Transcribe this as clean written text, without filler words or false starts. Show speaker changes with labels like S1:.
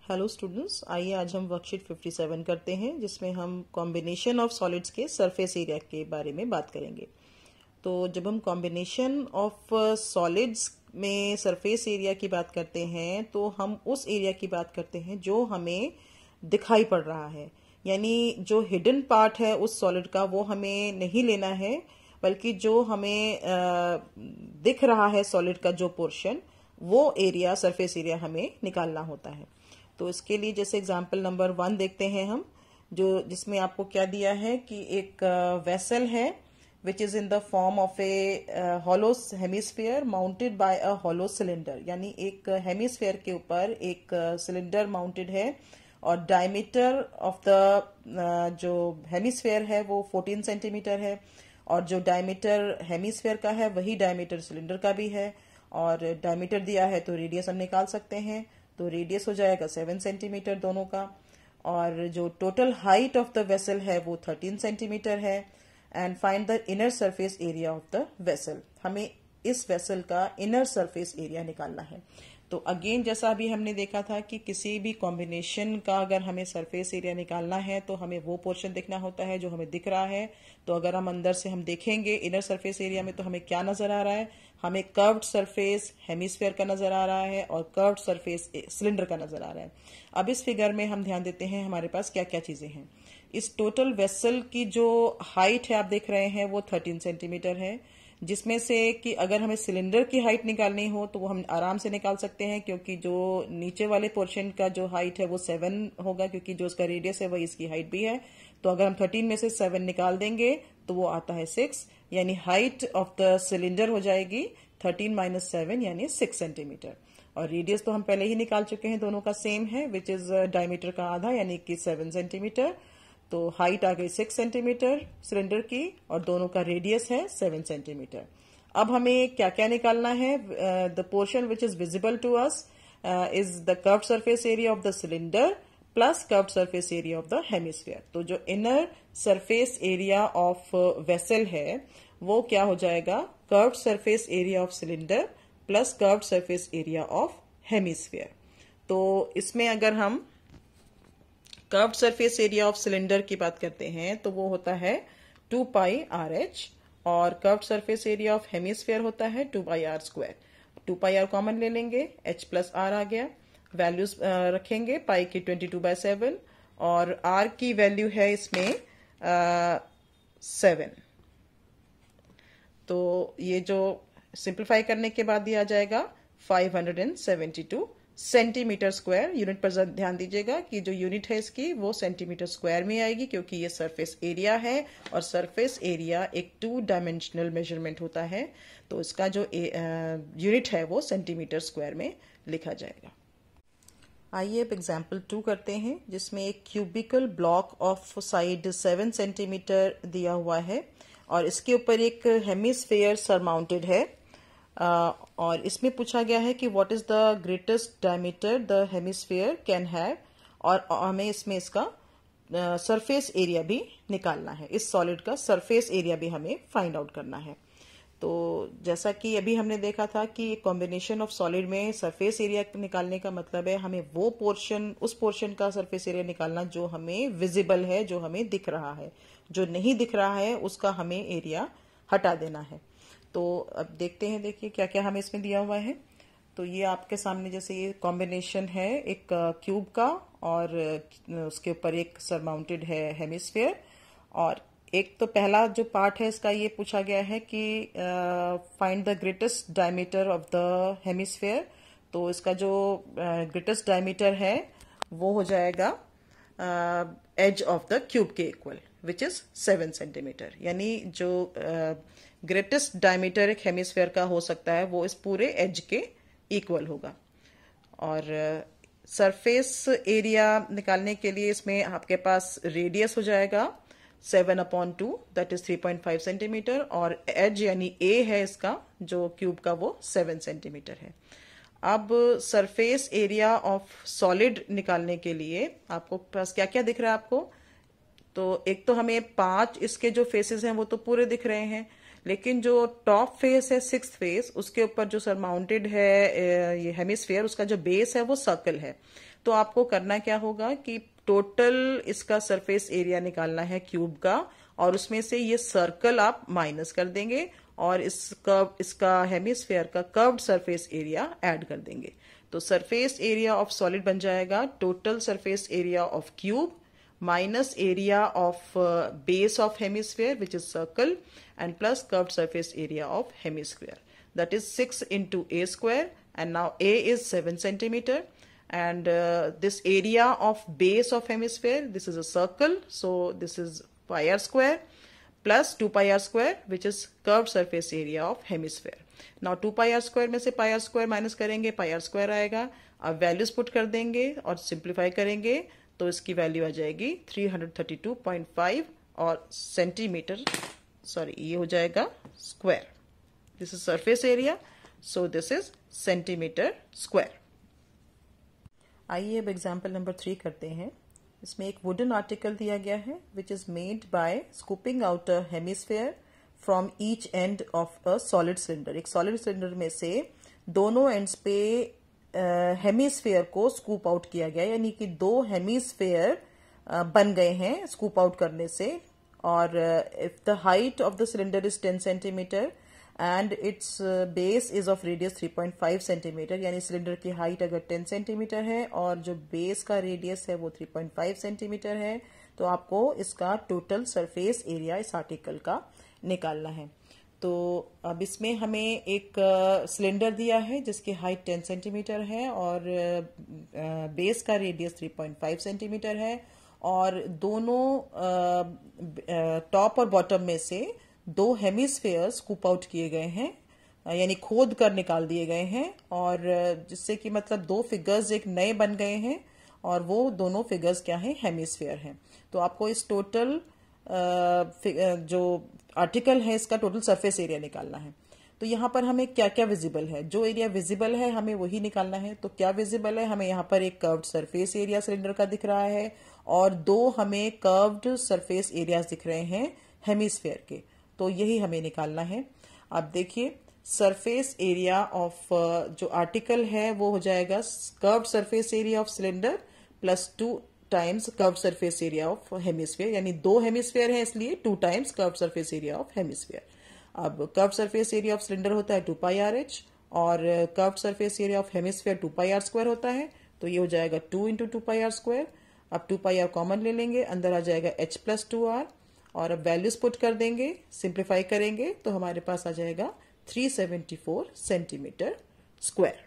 S1: Hello students, आइए आज हम वर्कशीट 57 करते हैं जिसमें हम कॉम्बिनेशन ऑफ सॉलिड्स के सरफेस एरिया के बारे में बात करेंगे। तो जब हम कॉम्बिनेशन ऑफ सॉलिड्स में सरफेस एरिया की बात करते हैं तो हम उस एरिया की बात करते हैं जो हमें दिखाई पड़ रहा है, यानी जो हिडन पार्ट है उस सॉलिड का वो हमें नहीं लेना है, बल्कि जो हमें दिख रहा है सॉलिड का जो पोर्शन, वो एरिया सरफेस एरिया हमें निकालना होता है। तो इसके लिए जैसे एग्जांपल नंबर 1 देखते हैं हम, जो जिसमें आपको क्या दिया है कि एक वेसल है which is in the form of a hollow hemisphere mounted by a hollow cylinder, यानी एक हेमिस्फीयर के ऊपर एक सिलेंडर माउंटेड है और डायमीटर ऑफ द जो हेमिस्फीयर है वो 14 सेंटीमीटर है, और जो डायमीटर हेमिस्फीयर का है वही डायमीटर सिलेंडर का भी है, और डायमीटर दिया है तो रेडियस हम निकाल सकते हैं। तो रेडियस हो जाएगा 7 सेंटीमीटर दोनों का, और जो total height of the vessel है वो 13 सेंटीमीटर है। And find the inner surface area of the vessel, हमें इस वेसल का इनर सरफेस एरिया निकालना है। तो अगेन जैसा अभी हमने देखा था कि किसी भी कॉम्बिनेशन का अगर हमें सरफेस एरिया निकालना है तो हमें वो पोर्शन देखना होता है जो हमें दिख रहा है। तो अगर हम अंदर से हम देखेंगे इनर सरफेस एरिया में तो हमें क्या नजर आ रहा है, हमें कर्व्ड सरफेस हेमिस्फीयर का नजर आ रहा है और कर्व्ड सरफेस सिलेंडर का नजर आ रहा है। अब इस फिगर में हम ध्यान देते हैं हमारे पास क्या क्या चीजें हैं। इस टोटल वेसल की जो हाइट है आप देख रहे हैं वो 13 सेंटीमीटर है, जिसमें से कि अगर हमें सिलेंडर की हाइट निकालनी हो तो वो हम आराम से निकाल सकते हैं, क्योंकि जो नीचे वाले पोर्शन का जो हाइट है वो 7 होगा, क्योंकि जो उसका रेडियस है वही इसकी हाइट भी है। तो अगर हम 13 में से 7 निकाल देंगे तो वो आता है 6, यानी हाइट ऑफ द सिलेंडर हो जाएगी 13 माइनस 7 यानी 6 सेंटीमीटर। और रेडियस तो हम पहले ही निकाल चुके हैं, दोनों का सेम है, विच इज डायमीटर का आधा यानी कि 7 सेंटीमीटर। तो हाइट आ गई 6 सेंटीमीटर सिलेंडर की और दोनों का रेडियस है 7 सेंटीमीटर। अब हमें क्या क्या निकालना है, the portion which is visible to us is the curved surface area of the cylinder plus curved surface area of the hemisphere. तो जो inner surface area of vessel है वो क्या हो जाएगा, curved surface area of cylinder plus curved surface area of hemisphere. तो इसमें अगर हम curved surface area of cylinder की बात करते हैं तो वो होता है 2 पाई आर एच, और curved surface area of hemisphere होता है 2 pi R square. 2 pi R common ले लेंगे, एच प्लस आर आ गया, वैल्यूज रखेंगे, पाई की 22/7 और आर की वैल्यू है इसमें 7। तो ये जो सिंप्लीफाई करने के बाद दिया जाएगा 572 सेंटीमीटर स्क्वायर। यूनिट पर ध्यान दीजिएगा कि जो यूनिट है इसकी वो सेंटीमीटर स्क्वायर में आएगी, क्योंकि ये सरफेस एरिया है और सरफेस एरिया एक 2 डायमेंशनल मेजरमेंट होता है, तो इसका जो यूनिट है वो सेंटीमीटर स्क्वायर में लिखा जाएगा। आइए अब एग्जाम्पल 2 करते हैं, जिसमें एक cubical block of side 7 centimetre दिया हुआ है और इसके ऊपर एक हेमिस्फीयर सरमाउंटेड है, और इसमें पूछा गया है कि what is the greatest diameter the hemisphere can have, और हमें इसमें इसका सरफेस एरिया भी निकालना है, इस सॉलिड का सरफेस एरिया भी हमें फाइंड आउट करना है। तो जैसा कि अभी हमने देखा था कि कॉम्बिनेशन ऑफ सॉलिड में सरफेस एरिया निकालने का मतलब है हमें वो पोर्शन, उस पोर्शन का सरफेस एरिया निकालना जो हमें विजिबल है, जो हमें दिख रहा है। जो नहीं दिख रहा है उसका हमें एरिया हटा देना है। तो अब देखते हैं, देखिए क्या क्या हमें इसमें दिया हुआ है। तो ये आपके सामने जैसे ये कॉम्बिनेशन है एक क्यूब का, और उसके ऊपर एक सरमाउंटेड है हेमिस्फीयर, और एक तो पहला जो पार्ट है इसका ये पूछा गया है कि find the greatest diameter of the hemisphere. तो इसका जो ग्रेटेस्ट डायमीटर है वो हो जाएगा एज ऑफ द क्यूब के इक्वल, विच इज 7 सेंटीमीटर, यानी जो ग्रेटेस्ट डायमीटर एक हेमिस्फीयर का हो सकता है वो इस पूरे एज के इक्वल होगा। और सरफेस एरिया निकालने के लिए इसमें आपके पास रेडियस हो जाएगा 7/2 दैट इज 3.5 सेंटीमीटर, और एज यानी ए है इसका जो क्यूब का वो 7 सेंटीमीटर है। अब सरफेस एरिया ऑफ सॉलिड निकालने के लिए आपको पास क्या क्या दिख रहा है आपको, तो एक तो हमें 5 इसके जो फेसेस हैं वो तो पूरे दिख रहे हैं, लेकिन जो टॉप फेस है 6th फेस उसके ऊपर जो सरमाउंटेड है ये हेमिस्फीयर, उसका जो बेस है वो सर्कल है। तो आपको करना क्या होगा कि टोटल इसका सरफेस एरिया निकालना है क्यूब का, और उसमें से ये सर्कल आप माइनस कर देंगे और इसका हेमिस्फेयर का कर्व्ड सरफेस एरिया ऐड कर देंगे। तो सरफेस एरिया ऑफ सॉलिड बन जाएगा total surface area of cube minus area of base of hemisphere, which is circle, and plus curved surface area of hemisphere. That is 6 into a square, and now a is 7 centimeter, and this area of base of hemisphere, this is a circle, so this is pi r square plus 2 pi r square, which is curved surface area of hemisphere. Now 2 pi r square में से pi r square minus करेंगे, pi r square आएगा। अब values put कर देंगे और simplify करेंगे तो इसकी वैल्यू आ जाएगी 332.5 और सेंटीमीटर, सॉरी ये हो जाएगा square. This is surface area, so this is centimetre square. आइए अब एग्जांपल नंबर 3 करते हैं। इसमें एक वुडन आर्टिकल दिया गया है which is made by scooping out a hemisphere from each end of a solid cylinder. एक सॉलिड सिलेंडर में से दोनों एंड्स पे हेमिस्फेयर को स्कूप आउट किया गया, यानी कि 2 हेमिस्फेयर बन गए हैं स्कूप आउट करने से। और if the height of the cylinder is 10 centimetre and it's base is of radius 3.5 centimetre, यानी सिलेंडर की हाइट अगर 10 सेंटीमीटर है और जो बेस का रेडियस है वो 3.5 सेंटीमीटर है, तो आपको इसका टोटल सरफेस एरिया इस आर्टिकल का निकालना है। तो अब इसमें हमें एक सिलेंडर दिया है जिसकी हाइट 10 सेंटीमीटर है और बेस का रेडियस 3.5 सेंटीमीटर है, और दोनों टॉप और बॉटम में से 2 हेमिस्फेयर स्कूप आउट किए गए हैं, यानी खोद कर निकाल दिए गए हैं, और जिससे कि मतलब 2 फिगर्स एक नए बन गए हैं और वो दोनों फिगर्स क्या हैं, हेमिस्फेयर हैं। तो आपको इस टोटल जो आर्टिकल है इसका टोटल सरफेस एरिया निकालना है। तो यहाँ पर हमें क्या क्या विजिबल है, जो एरिया विजिबल है हमें वही निकालना है। तो क्या विजिबल है, हमें यहाँ पर एक कर्व्ड सरफेस एरिया सिलेंडर का दिख रहा है और 2 हमें कर्व्ड सरफेस एरियाज दिख रहे हैं हेमिस्फेयर के, तो यही हमें निकालना है। अब देखिए सरफेस एरिया ऑफ जो आर्टिकल है वो हो जाएगा curved surface area of cylinder plus 2 times curved surface area of hemisphere, यानी 2 हेमिस्फेयर है इसलिए 2 times curved surface area of hemisphere. अब curved surface area of cylinder होता है 2 पाई आर एच और curved surface area of hemisphere 2 pi R square होता है, तो ये हो जाएगा 2 इंटू 2 पाई आर स्क्वायर। अब 2 पाई आर कॉमन ले लेंगे, अंदर आ जाएगा h प्लस 2r, और अब वैल्यूज पुट कर देंगे, सिंप्लीफाई करेंगे तो हमारे पास आ जाएगा 374 सेंटीमीटर स्क्वायर।